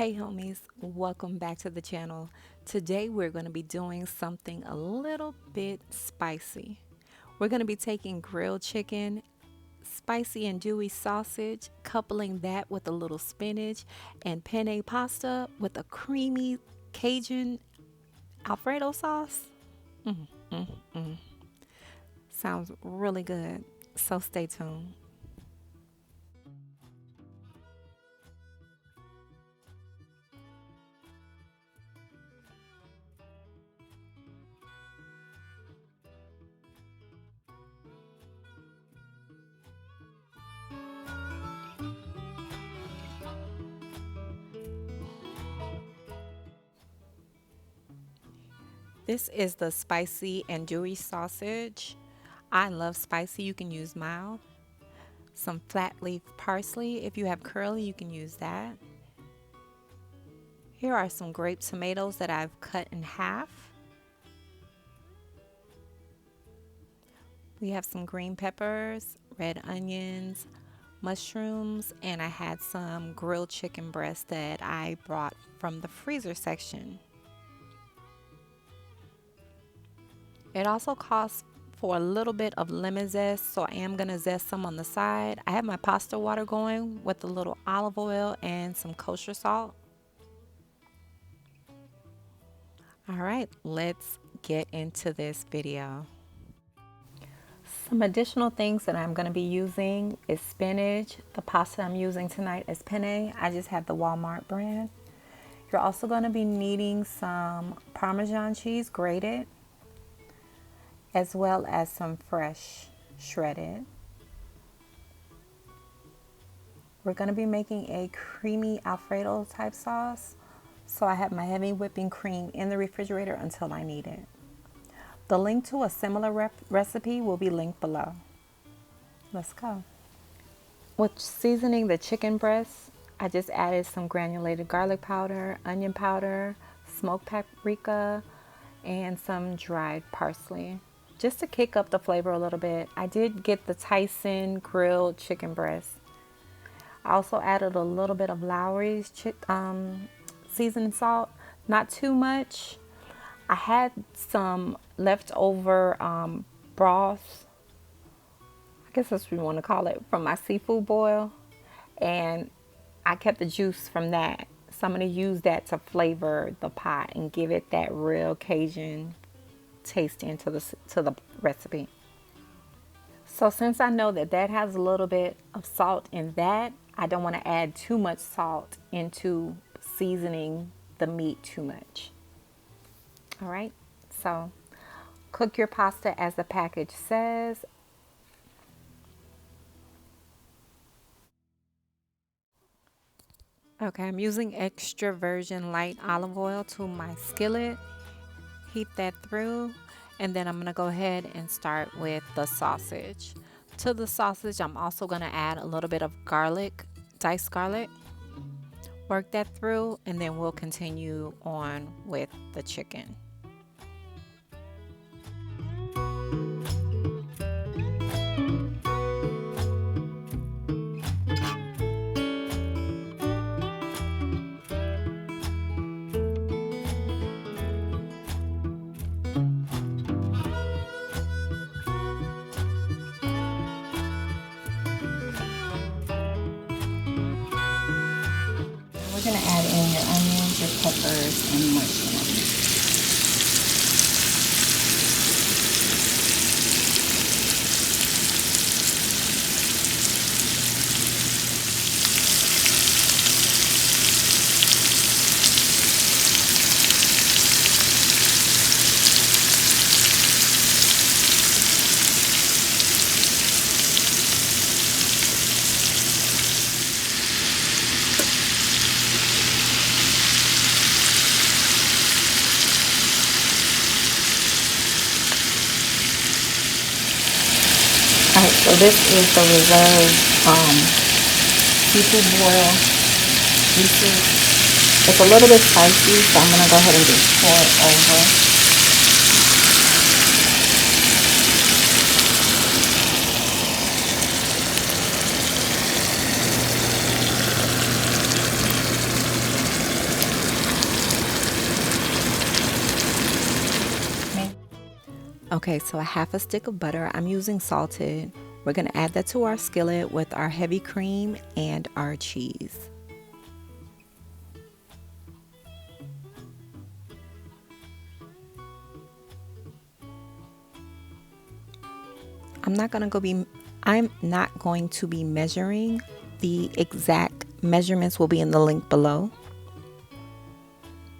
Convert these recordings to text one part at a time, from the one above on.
Hey homies, welcome back to the channel. Today we're going to be doing something a little bit spicy. We're going to be taking grilled chicken, spicy and dewy sausage, coupling that with a little spinach and penne pasta with a creamy Cajun Alfredo sauce. Mm, mm, mm. Sounds really good, so stay tuned. This is the spicy and dewy sausage. I love spicy, you can use mild. Some flat leaf parsley. If you have curly, you can use that. Here are some grape tomatoes that I've cut in half. We have some green peppers, red onions, mushrooms, and I had some grilled chicken breast that I brought from the freezer section. It also calls for a little bit of lemon zest, so I am going to zest some on the side. I have my pasta water going with a little olive oil and some kosher salt. All right, let's get into this video. Some additional things that I'm going to be using is spinach. The pasta I'm using tonight is penne. I just have the Walmart brand. You're also going to be needing some Parmesan cheese grated, as well as some fresh shredded. We're going to be making a creamy Alfredo type sauce. So I have my heavy whipping cream in the refrigerator until I need it. The link to a similar recipe will be linked below. Let's go. With seasoning the chicken breast, I just added some granulated garlic powder, onion powder, smoked paprika, and some dried parsley, just to kick up the flavor a little bit. I did get the Tyson grilled chicken breast. I also added a little bit of Lowry's seasoning salt, not too much. I had some leftover broth, I guess that's what you want to call it, from my seafood boil, and I kept the juice from that. So I'm going to use that to flavor the pot and give it that real Cajun taste into the recipe. So since I know that that has a little bit of salt in that, I don't want to add too much salt into seasoning the meat too much. All right, so cook your pasta as the package says. Okay, I'm using extra virgin light olive oil to my skillet. Heat that through, and then I'm going to go ahead and start with the sausage. To the sausage, I'm also going to add a little bit of garlic, diced garlic. Work that through, and then we'll continue on with the chicken. We're going to add in your onions, your peppers, and mushrooms. Alright, so this is the reserved seafood boil juices. It's a little bit spicy, so I'm going to go ahead and just pour it over. Okay, so a half a stick of butter. I'm using salted. We're going to add that to our skillet with our heavy cream and our cheese. I'm not going to be measuring. The exact measurements will be in the link below.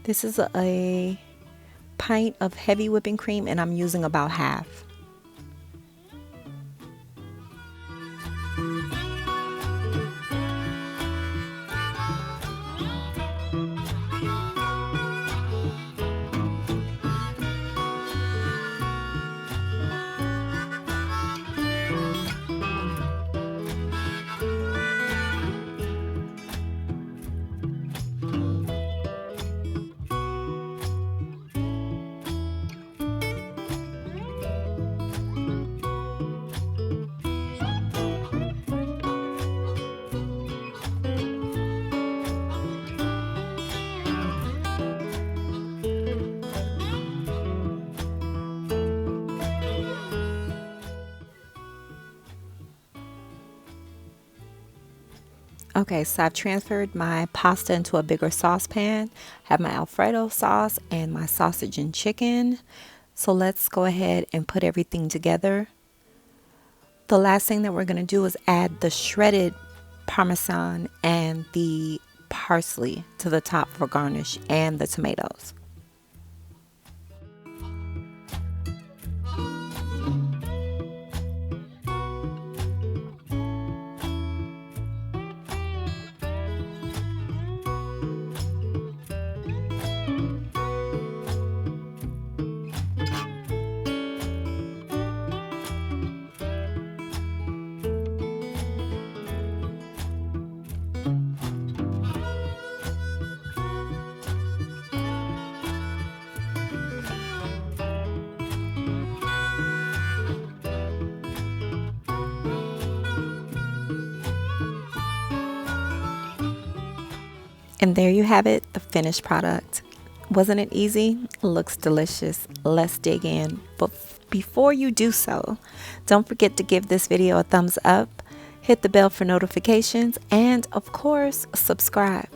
This is a pint of heavy whipping cream and I'm using about half. Okay, so I've transferred my pasta into a bigger saucepan. Have my Alfredo sauce and my sausage and chicken. So let's go ahead and put everything together. The last thing that we're going to do is add the shredded Parmesan and the parsley to the top for garnish and the tomatoes. And there you have it, the finished product. Wasn't it easy? It looks delicious. Let's dig in. But before you do so, don't forget to give this video a thumbs up, hit the bell for notifications, and of course, subscribe.